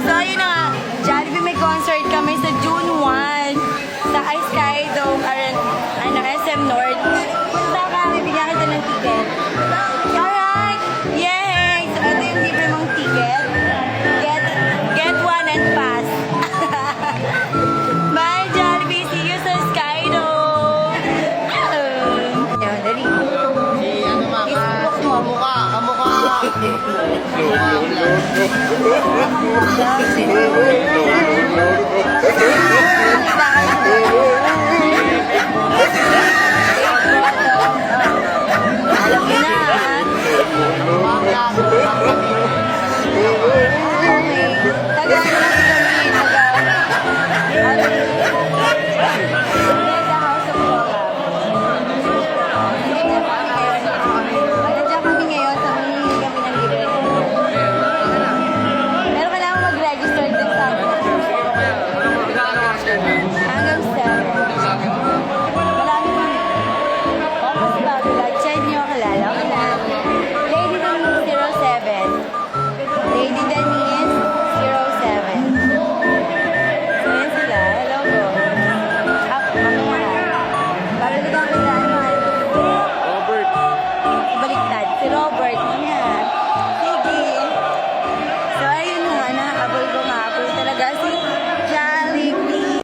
So, yun na nga. Jollibee may concert kami sa June 1 sa Ice Sky Dome, SM North. Punta kami, bigyan kita ng ticket. Alright! Yay! So, ito yung libre mong ticket. Get one and pass. Bye, Jollibee! See you sa Sky Dome! Yan, dali. Kamukha.